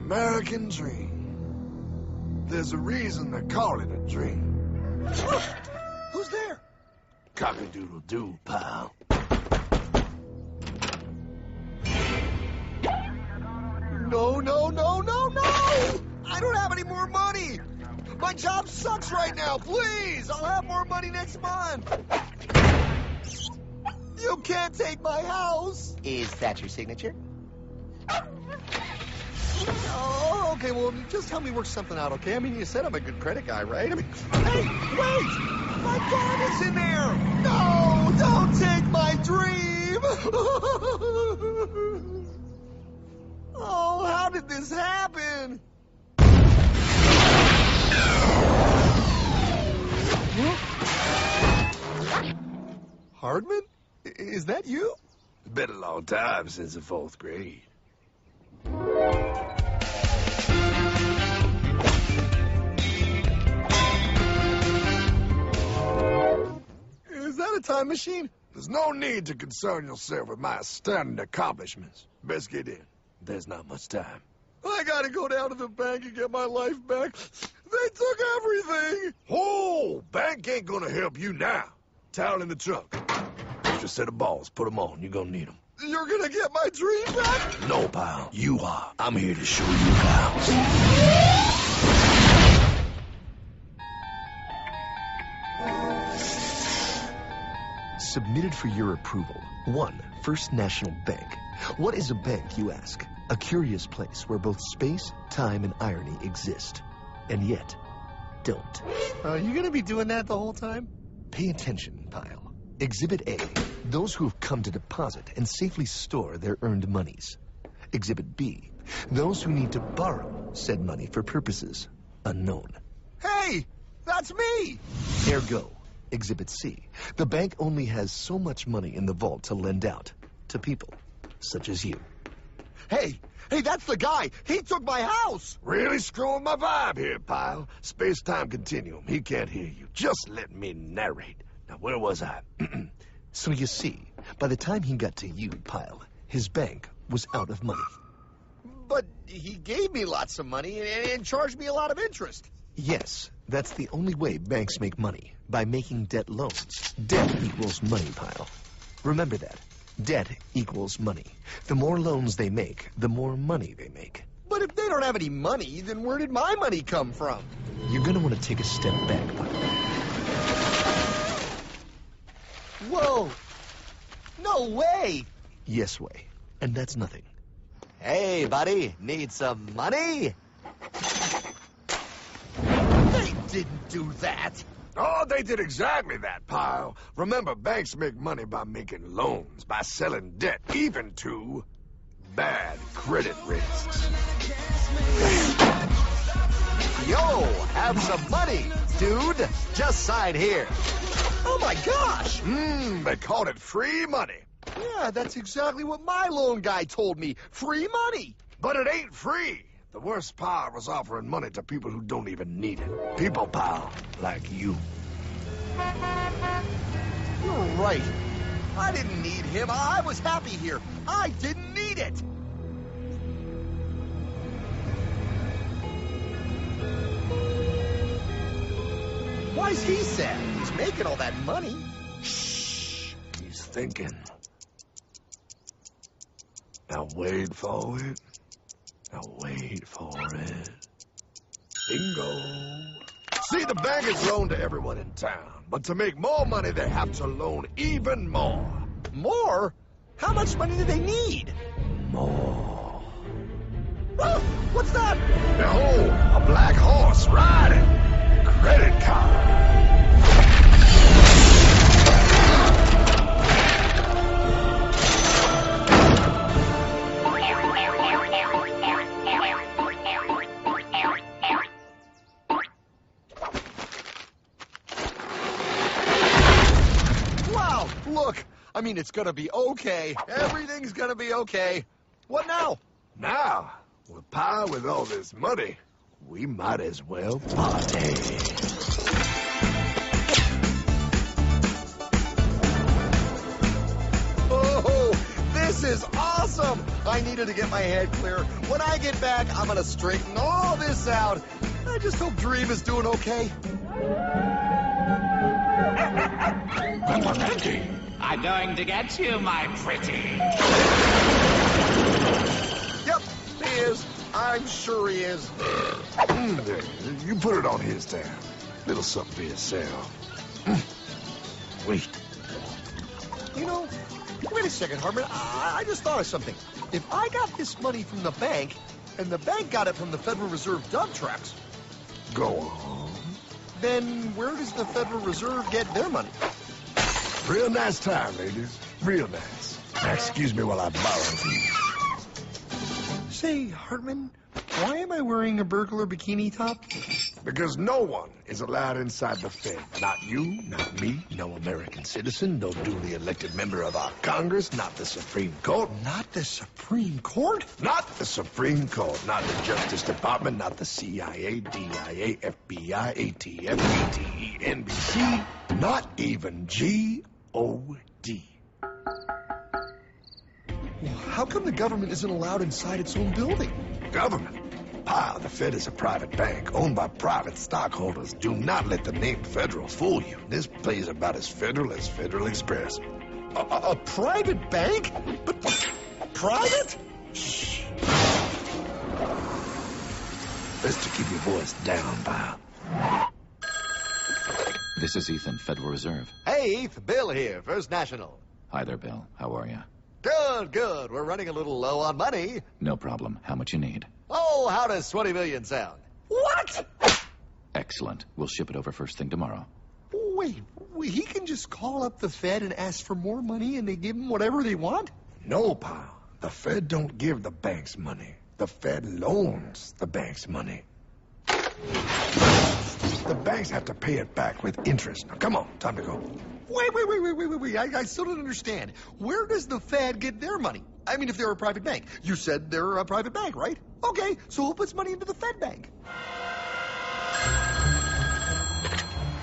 American dream. There's a reason they call it a dream. Who's there? Cock-a-doodle-doo, pal. No, no, no, no, no! I don't have any more money! My job sucks right now, please! I'll have more money next month! You can't take my house! Is that your signature? Oh, okay, well, just help me work something out, okay? I mean, you said I'm a good credit guy, right? I mean, hey, wait! My phone is in there! No, don't take my dream! Oh, how did this happen? Hardman? Is that you? It's been a long time since the 4th grade. Is that a time machine? There's no need to concern yourself with my astounding accomplishments. Best get in. There's not much time. I gotta go down to the bank and get my life back. They took everything. Oh, bank ain't gonna help you now. Towel in the trunk. Extra set of balls. Put them on. You're gonna need them. You're gonna get my dream back? No, pal. You are. I'm here to show you how. Submitted for your approval. 1. First National Bank. What is a bank, you ask? A curious place where both space, time, and irony exist. And yet, don't. Are you gonna be doing that the whole time? Pay attention, pile. Exhibit A. Those who have come to deposit and safely store their earned monies. Exhibit B. Those who need to borrow said money for purposes unknown. Hey, that's me! Ergo. Exhibit C. The bank only has so much money in the vault to lend out to people such as you. Hey, that's the guy. He took my house. Really screwing my vibe here, pal. Space-time continuum. He can't hear you. Just let me narrate. Now, where was I? So you see, by the time he got to you, pile, his bank was out of money. But he gave me lots of money and charged me a lot of interest. Yes, that's the only way banks make money, by making debt loans. Debt equals money, pile. Remember that. Debt equals money. The more loans they make, the more money they make. But if they don't have any money, then where did my money come from? You're gonna want to take a step back, pile. Whoa! No way! Yes way. And that's nothing. Hey, buddy, need some money? They didn't do that. Oh, they did exactly that, pal. Remember, banks make money by making loans, by selling debt, even to bad credit risks. Yo, have some money, dude. Just sign here. Oh my gosh! They called it free money. Yeah, that's exactly what my loan guy told me. Free money. But it ain't free. The worst part was offering money to people who don't even need it. People, pal, like you. You're right. I didn't need him. I was happy here. I didn't need it. Why's he sad? He's making all that money. Shh. He's thinking. Now wait for it. Now wait for it. Bingo. See, the bank is loaned to everyone in town. But to make more money, they have to loan even more. More? How much money do they need? More. Oh, what's that? Behold, a black horse riding. Credit card. Wow, look. I mean, it's gonna be okay. Everything's gonna be okay. What now? Now, with power with all this money, we might as well party. Oh, this This is awesome! I needed to get my head clear. When I get back, I'm gonna straighten all this out. I just hope Dream is doing okay. I'm going to get you, my pretty. Yep, he is. I'm sure he is. There, you put it on his tab. Little something for yourself. Wait. You know, wait a second, Hartman. I just thought of something. If I got this money from the bank, and the bank got it from the Federal Reserve dump trucks, Go on. then where does the Federal Reserve get their money? Real nice time, ladies. Real nice. Now, excuse me while I borrow these. Say, Hartman, why am I wearing a burglar bikini top? Because no one is allowed inside the Fed. Not you, not me, no American citizen, no duly elected member of our Congress, not the Supreme Court. Not the Supreme Court? Not the Supreme Court, not the Justice Department, not the CIA, DIA, FBI, ATF, ATE, NBC, not even G.O.D. Well, how come the government isn't allowed inside its own building? Government. Pile, the Fed is a private bank owned by private stockholders. Do not let the name Federal fool you. This place is about as Federal as Federal Express. A private bank? But private? Shh. Best to keep your voice down, pal. This is Ethan, Federal Reserve. Hey, Eth, Bill here, First National. Hi there, Bill. How are you? Good, good. We're running a little low on money. No problem. How much you need? Oh, how does 20 million sound? What? Excellent. We'll ship it over first thing tomorrow. Wait, he can just call up the Fed and ask for more money and they give him whatever they want? No, pal. The Fed don't give the banks money. The Fed loans the banks money. The banks have to pay it back with interest. Now, come on. Time to go. Wait. I still don't understand. Where does the Fed get their money? I mean, if they're a private bank. You said they're a private bank, right? Okay, so who puts money into the Fed bank?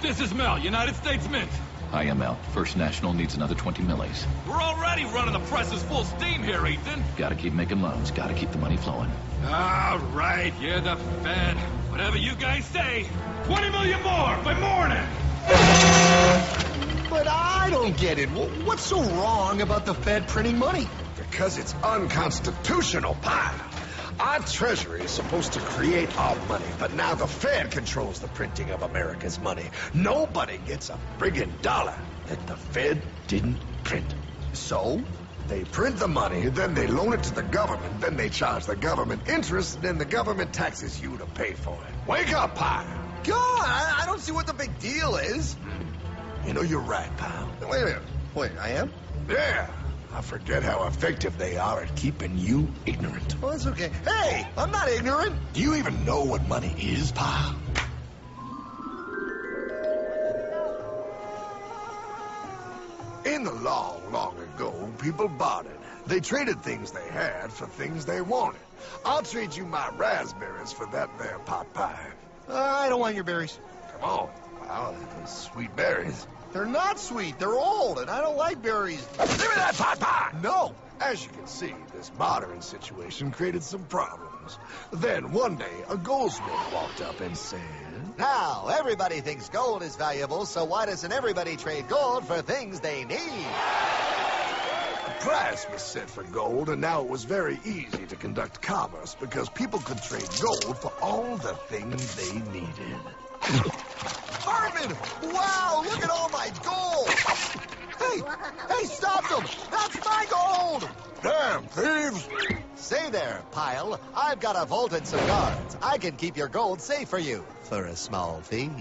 This is Mel, United States Mint. Hi, ML. First National needs another 20 millies. We're already running the presses full steam here, Ethan. Gotta keep making loans. Gotta keep the money flowing. All right, you're the Fed. Whatever you guys say. 20 million more by morning. But I don't get it. What's so wrong about the Fed printing money? Because it's unconstitutional, pal. Our Treasury is supposed to create our money, but now the Fed controls the printing of America's money. Nobody gets a friggin' dollar that the Fed didn't print. So? They print the money, then they loan it to the government, then they charge the government interest, then the government taxes you to pay for it. Wake up, pal. God, I don't see what the big deal is. You know, you're right, pal. Wait a minute. Wait, I am? Yeah. I forget how effective they are at keeping you ignorant. Oh, that's okay. Hey, I'm not ignorant. Do you even know what money is, pal? In the long, long ago, people bartered. They traded things they had for things they wanted. I'll trade you my raspberries for that there pot pie. I don't want your berries. Come on, pal. Those sweet berries. They're not sweet. They're old, and I don't like berries. Give me that pot pie! No. As you can see, this bartering situation created some problems. Then one day, a goldsmith walked up and said, Now, everybody thinks gold is valuable, so why doesn't everybody trade gold for things they need? A price was set for gold, and now it was very easy to conduct commerce because people could trade gold for all the things they needed. Hartman! Wow, look at all my gold! Hey, stop them! That's my gold! Damn thieves! Say there, Pile. I've got a vault and some guards. I can keep your gold safe for you for a small fee.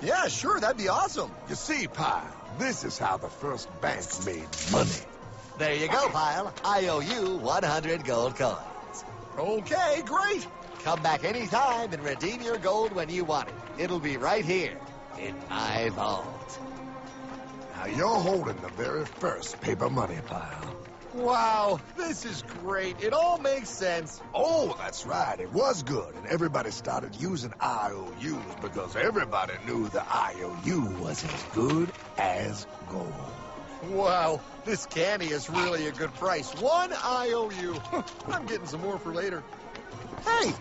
Yeah, sure, that'd be awesome. You see, Pile, this is how the first bank made money. There you go, Pile. I owe you 100 gold coins. Okay, great. Come back anytime and redeem your gold when you want it. It'll be right here in my vault. Now you're holding the very first paper money, Pile. Wow, this is great. It all makes sense. Oh, that's right. It was good, and everybody started using IOUs because everybody knew the IOU was as good as gold. Wow, this candy is really a good price. 1 IOU. I'm getting some more for later. Hey,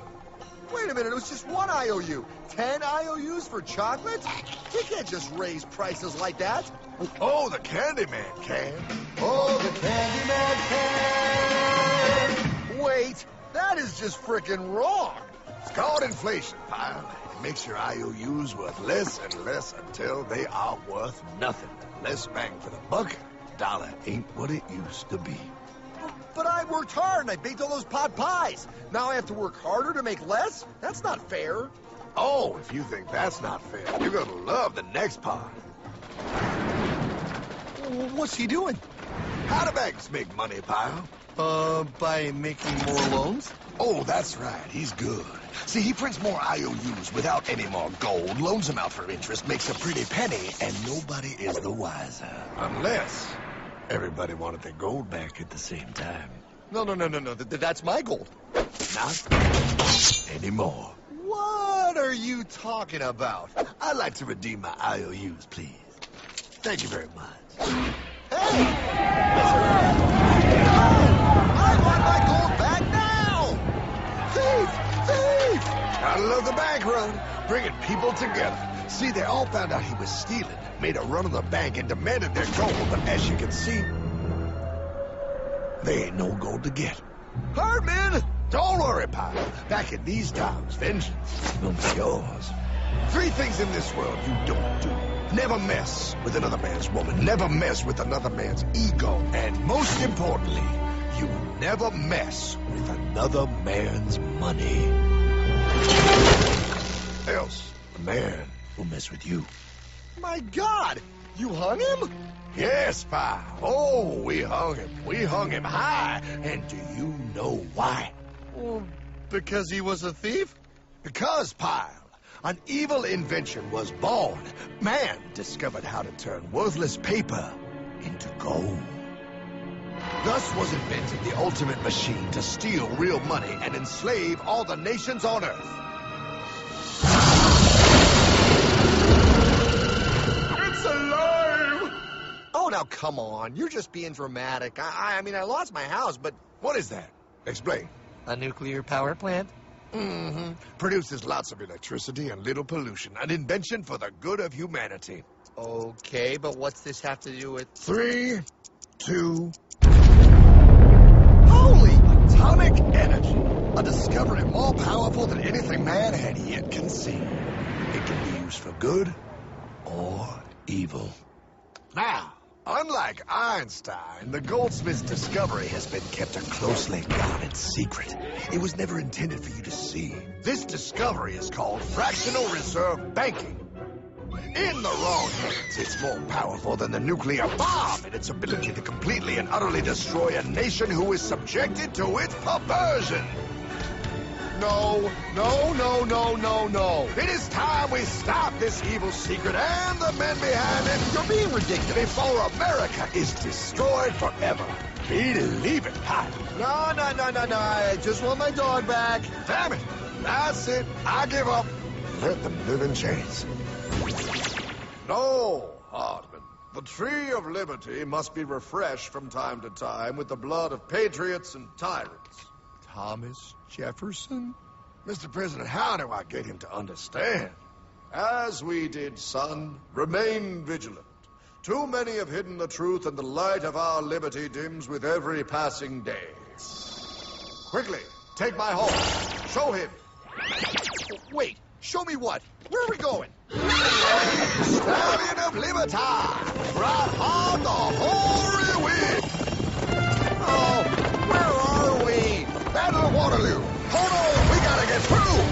wait a minute. It was just 1 IOU. 10 IOUs for chocolate? You can't just raise prices like that. Oh, the Candyman can. Oh, the Candyman can. Wait, that is just frickin' wrong. It's called inflation, pal. It makes your IOUs worth less and less until they are worth nothing. Less bang for the buck. Dollar ain't what it used to be. But I worked hard and I baked all those pot pies. Now I have to work harder to make less? That's not fair. Oh, if you think that's not fair, you're gonna love the next part. What's he doing? How do banks make money, pal? By making more loans? Oh, that's right. He's good. See, he prints more IOUs without any more gold, loans them out for interest, makes a pretty penny, and nobody is the wiser. Unless everybody wanted their gold back at the same time. No. That's my gold. Not anymore. What are you talking about? I'd like to redeem my IOUs, please. Thank you very much. Hey! I want my gold back now! Thief! I love the bank run, bringing people together. See, they all found out he was stealing, made a run on the bank, and demanded their gold. But as you can see, there ain't no gold to get. Hardman! Don't worry, pal. Back in these times, vengeance will be yours. 3 things in this world you don't do. Never mess with another man's woman. Never mess with another man's ego. And most importantly, you never mess with another man's money. Else, the man will mess with you. My God! You hung him? Yes, pal. Oh, we hung him. We hung him high. And do you know why? Well, because he was a thief? Because, pal, an evil invention was born. Man discovered how to turn worthless paper into gold. Thus was invented the ultimate machine to steal real money and enslave all the nations on Earth. It's alive! Oh, now come on. You're just being dramatic. I mean, I lost my house, but... What is that? Explain. A nuclear power plant? Mm-hmm. Produces lots of electricity and little pollution. An invention for the good of humanity. Okay, but what's this have to do with... 3, 2... Holy! Atomic energy. A discovery more powerful than anything man had yet conceived. It can be used for good or evil. Now, unlike Einstein, the goldsmith's discovery has been kept a closely guarded secret. It was never intended for you to see. This discovery is called fractional reserve banking. In the wrong hands, it's more powerful than the nuclear bomb in its ability to completely and utterly destroy a nation who is subjected to its perversion. No. It is time we stop this evil secret and the men behind it. You're being ridiculous. Before America is destroyed forever. Believe it, Pat. No. I just want my dog back. Damn it. That's it. I give up. Let them live in chains. No, Hardman. The tree of liberty must be refreshed from time to time with the blood of patriots and tyrants. Thomas Jefferson? Mr. President, how do I get him to understand? As we did, son, remain vigilant. Too many have hidden the truth, and the light of our liberty dims with every passing day. Quickly, take my horse. Show him. Wait, show me what? Where are we going? Stallion of Liberty! Right on the hoary wind! Oh, where are we? Battle of Waterloo! Hold on, we gotta get through!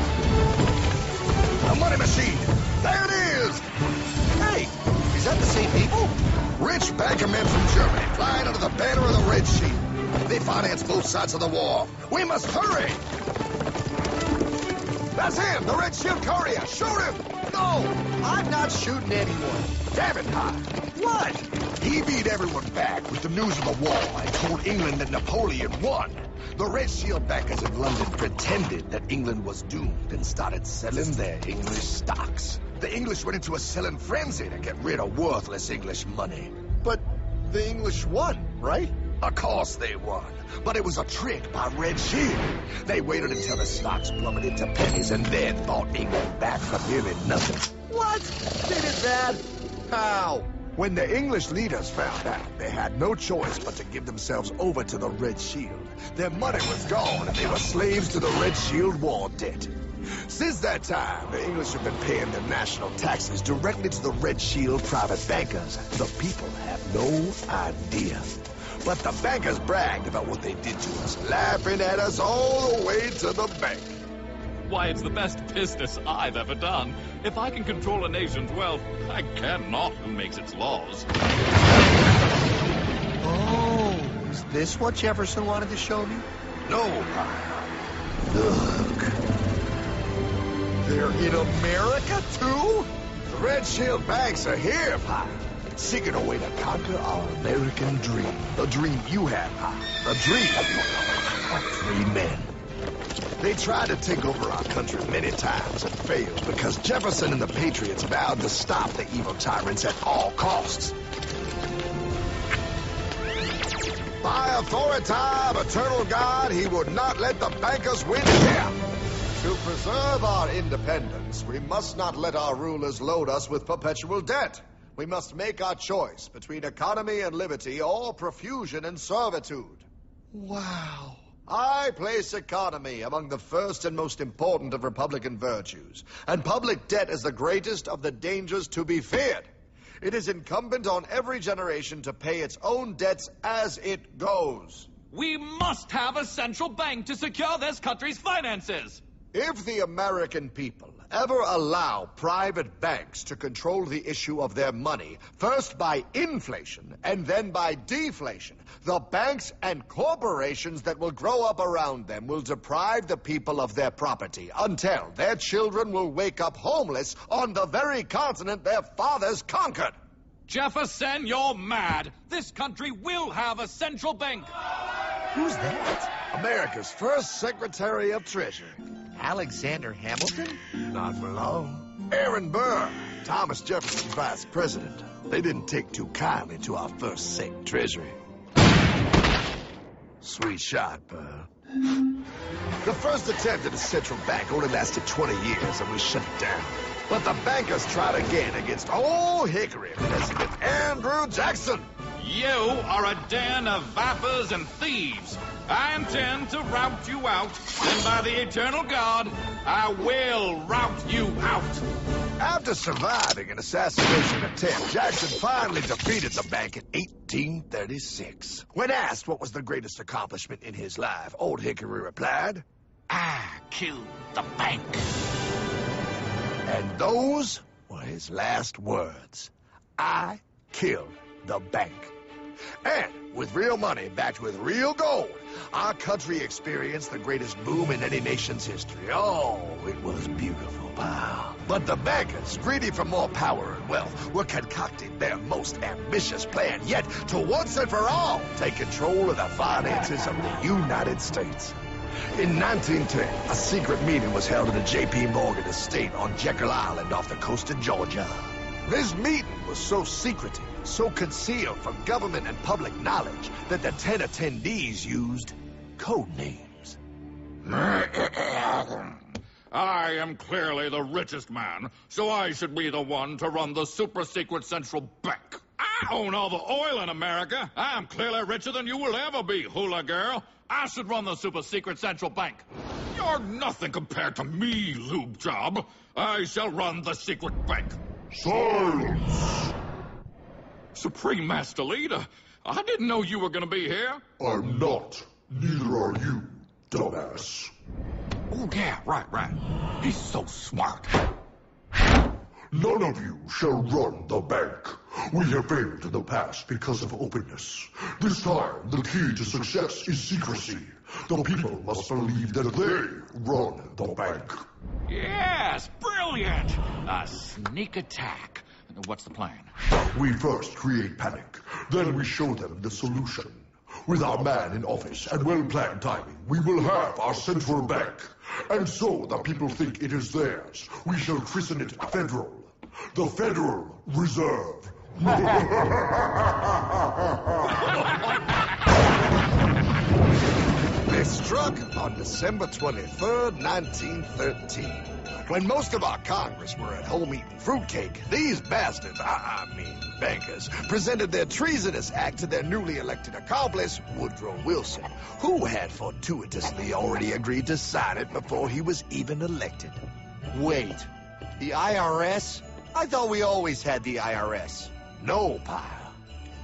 The money machine! There it is! Hey, is that the same people? Rich banker men from Germany flying under the banner of the Red Sheet. They finance both sides of the war. We must hurry! That's him, the Red Shield courier! Shoot him! No, I'm not shooting anyone. Damn it, Hot! What? He beat everyone back with the news of the war and told England that Napoleon won. The Red Shield backers in London pretended that England was doomed and started selling their English stocks. The English went into a selling frenzy to get rid of worthless English money. But The English won, right? Of course they won. But it was a trick by Red Shield. They waited until the stocks plummeted to pennies and then bought England back for nearly nothing. What? They did that? How? When the English leaders found out, they had no choice but to give themselves over to the Red Shield. Their money was gone, and they were slaves to the Red Shield war debt. Since that time, the English have been paying their national taxes directly to the Red Shield private bankers. The people have no idea. But the bankers bragged about what they did to us, laughing at us all the way to the bank. Why, it's the best business I've ever done. If I can control a nation's wealth, I care not who makes its laws. Oh, is this what Jefferson wanted to show me? No, look. They're in America, too? The Red Shield banks are here, Pie. Seeking a way to conquer our American dream. The dream you have, Pie. The dream of free men. They tried to take over our country many times and failed because Jefferson and the Patriots vowed to stop the evil tyrants at all costs. By authority of eternal God, he would not let the bankers win here. To preserve our independence, we must not let our rulers load us with perpetual debt. We must make our choice between economy and liberty or profusion and servitude. Wow. I place economy among the first and most important of Republican virtues, and public debt is the greatest of the dangers to be feared. It is incumbent on every generation to pay its own debts as it goes. We must have a central bank to secure this country's finances. If the American people ever allow private banks to control the issue of their money, first by inflation and then by deflation, the banks and corporations that will grow up around them will deprive the people of their property until their children will wake up homeless on the very continent their fathers conquered. Jefferson, you're mad. This country will have a central bank. Who's that? America's first Secretary of Treasury. Alexander Hamilton? Not for long. Aaron Burr, Thomas Jefferson's vice president. They didn't take too kindly to our first Sec Treasury. Sweet shot, Burr. The first attempt at a central bank only lasted 20 years, and we shut it down. But the bankers tried again against Old Hickory, President Andrew Jackson. You are a den of vipers and thieves. I intend to rout you out, and by the eternal God, I will rout you out. After surviving an assassination attempt, Jackson finally defeated the bank in 1836. When asked what was the greatest accomplishment in his life, Old Hickory replied, I killed the bank. And those were his last words. I killed the bank. And with real money backed with real gold, our country experienced the greatest boom in any nation's history. Oh, it was beautiful, pal. But the bankers, greedy for more power and wealth, were concocting their most ambitious plan yet to once and for all take control of the finances of the United States. In 1910, a secret meeting was held at the J.P. Morgan estate on Jekyll Island off the coast of Georgia. This meeting was so secretive, so concealed from government and public knowledge that the 10 attendees used code names. I am clearly the richest man, so I should be the one to run the super-secret central bank. I own all the oil in America. I'm clearly richer than you will ever be, hula girl. I should run the super-secret central bank. You're nothing compared to me, lube job. I shall run the secret bank. Silence! Supreme Master Leader, I didn't know you were going to be here. I'm not. Neither are you, dumbass. Oh, yeah, right. He's so smart. None of you shall run the bank. We have failed in the past because of openness. This time, the key to success is secrecy. The people must believe that they run the bank. Yes, brilliant. A sneak attack. What's the plan? We first create panic. Then we show them the solution. With our man in office and well-planned timing, we will have our central bank. And so the people think it is theirs. We shall christen it Federal. The Federal Reserve They struck on December 23rd, 1913. When most of our Congress were at home eating fruitcake, these bastards, I mean bankers, presented their treasonous act to their newly elected accomplice, Woodrow Wilson, who had fortuitously already agreed to sign it before he was even elected. Wait, the IRS? I thought we always had the IRS. No, pile.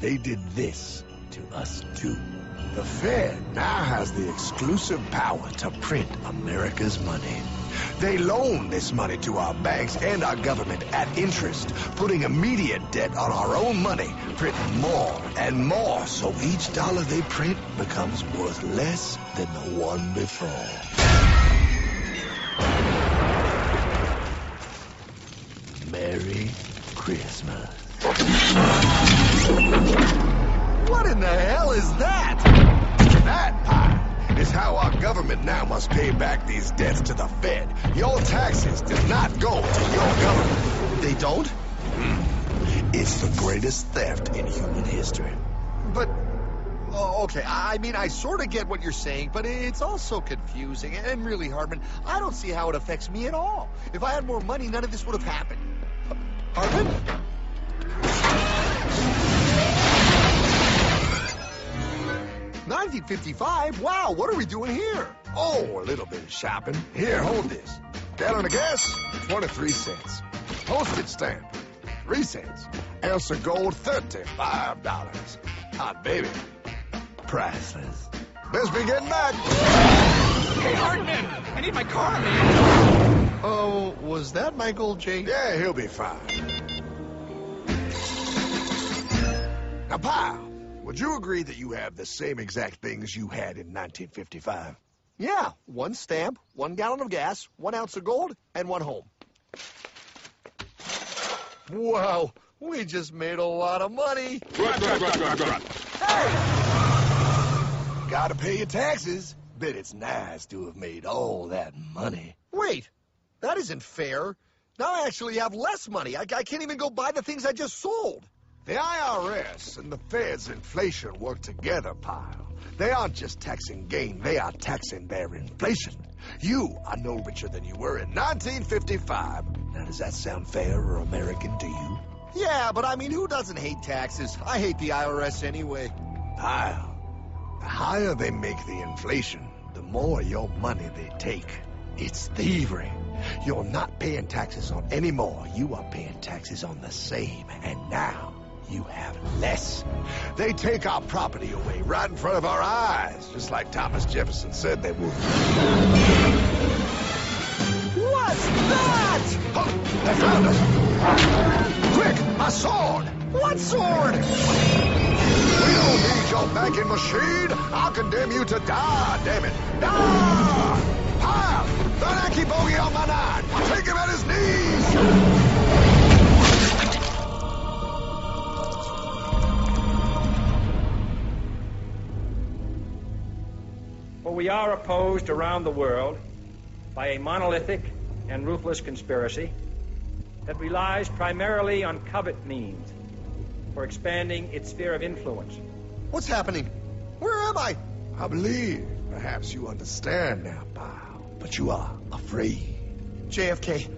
They did this to us too. The Fed now has the exclusive power to print America's money. They loan this money to our banks and our government at interest, putting immediate debt on our own money, printing more and more, so each dollar they print becomes worth less than the one before. Merry Christmas. What in the hell is that? That, pie, is how our government now must pay back these debts to the Fed. Your taxes do not go to your government. They don't? It's the greatest theft in human history. But, okay, I mean, I sort of get what you're saying, but it's also confusing. And really, Hartman, I don't see how it affects me at all. If I had more money, none of this would have happened. Hartman? 1955? Wow, what are we doing here? Oh, a little bit of shopping. Here, hold this. Gallon of gas, 23 cents. Postage stamp, 3 cents. Ounce of gold, $35. Hot baby, priceless. Best be getting back. Hey, Hartman! I need my car, man! Oh, was that Michael J? Yeah, he'll be fine. Now, pal, would you agree that you have the same exact things you had in 1955? Yeah, 1 stamp, 1 gallon of gas, 1 ounce of gold, and 1 home. Wow, we just made a lot of money. Hey! Gotta pay your taxes. Bet it's nice to have made all that money. Wait, that isn't fair. Now I actually have less money. I can't even go buy the things I just sold. The IRS and the Fed's inflation work together, pal. They aren't just taxing gain, they are taxing their inflation. You are no richer than you were in 1955. Now, does that sound fair or American to you? Yeah, but I mean, who doesn't hate taxes? I hate the IRS anyway. Pal, the higher they make the inflation, the more your money they take. It's thievery. You're not paying taxes on any more. You are paying taxes on the same. And now, you have less. They take our property away right in front of our eyes, just like Thomas Jefferson said they would. What's that? Oh, they found us! Quick, a sword! What sword? We don't need your banking machine. I'll condemn you to die, damn it. Die! Pile! The Yankee bogey on my 9. Take him at his knees! For we are opposed around the world by a monolithic and ruthless conspiracy that relies primarily on covert means for expanding its sphere of influence. What's happening? Where am I? I believe perhaps you understand now, pal, but you are afraid. JFK.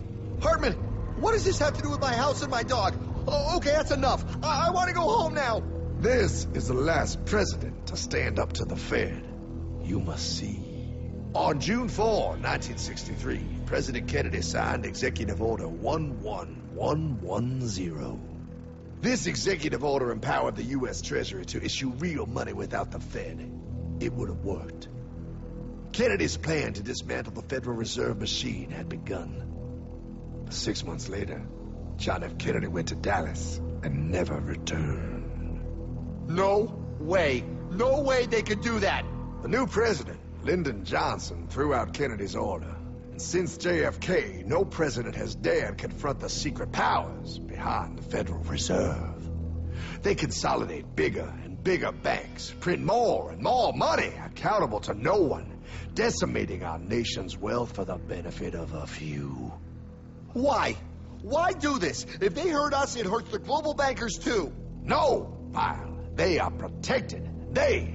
Hartman, what does this have to do with my house and my dog? Oh, okay, that's enough. I want to go home now. This is the last president to stand up to the Fed. You must see. On June 4, 1963, President Kennedy signed Executive Order 11110. This executive order empowered the U.S. Treasury to issue real money without the Fed. It would have worked. Kennedy's plan to dismantle the Federal Reserve machine had begun. But 6 months later, John F. Kennedy went to Dallas and never returned. No way. No way they could do that. The new president, Lyndon Johnson, threw out Kennedy's order. And since JFK, no president has dared confront the secret powers behind the Federal Reserve. They consolidate bigger and bigger banks, print more and more money, accountable to no one, decimating our nation's wealth for the benefit of a few. Why? Why do this? If they hurt us, it hurts the global bankers too. No, Pyle. They are protected. They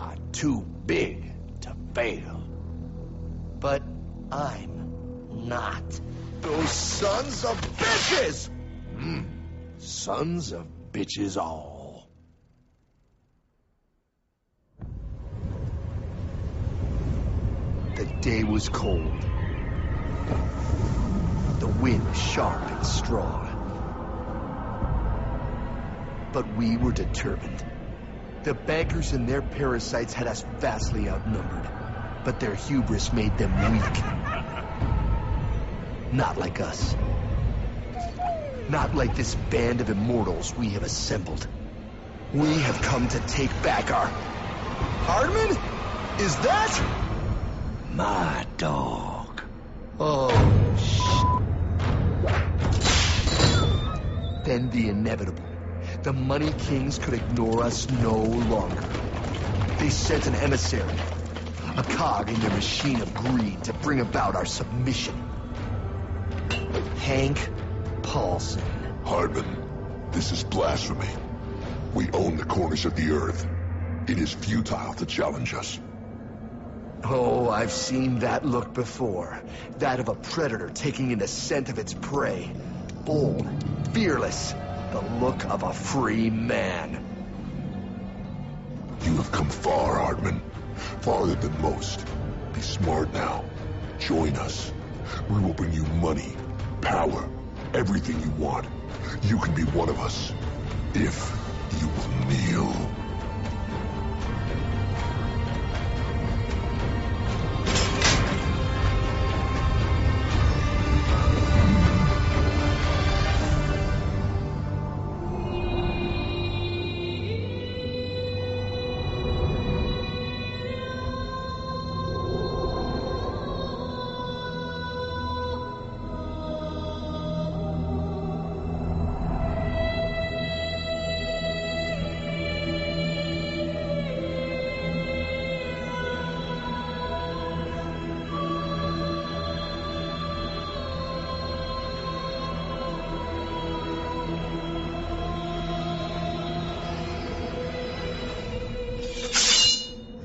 are too big to fail. But I'm not. Those sons of bitches! Sons of bitches all. The day was cold. The wind sharp and strong. But we were determined. The bankers and their parasites had us vastly outnumbered, but their hubris made them weak. Not like us. Not like this band of immortals we have assembled. We have come to take back our... Hardman? Is that... my dog. Oh, Then the inevitable. The Money Kings could ignore us no longer. They sent an emissary, a cog in their machine of greed to bring about our submission. Hank Paulson. Hardman, this is blasphemy. We own the corners of the earth. It is futile to challenge us. Oh, I've seen that look before. That of a predator taking in the scent of its prey. Bold, fearless, the look of a free man. You have come far, Hardman. Farther than most. Be smart now. Join us. We will bring you money, power, everything you want. You can be one of us, if you will kneel.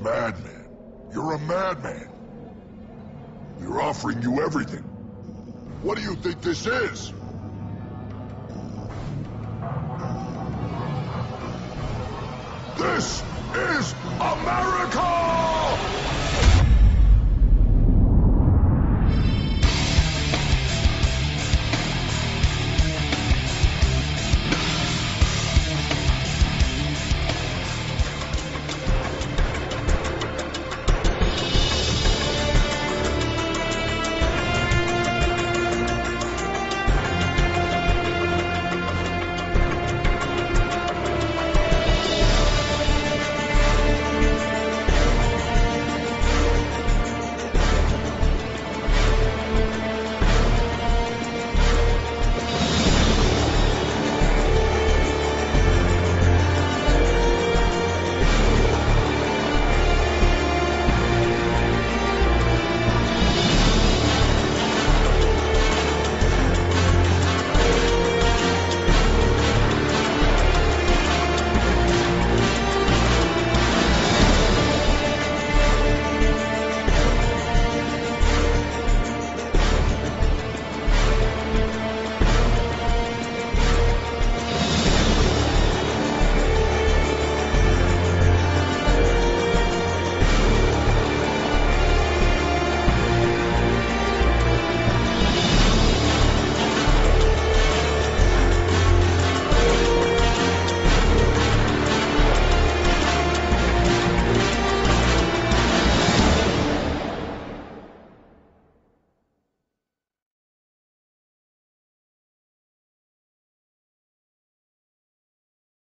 Madman. You're a madman. We're offering you everything. What do you think this is? This is America!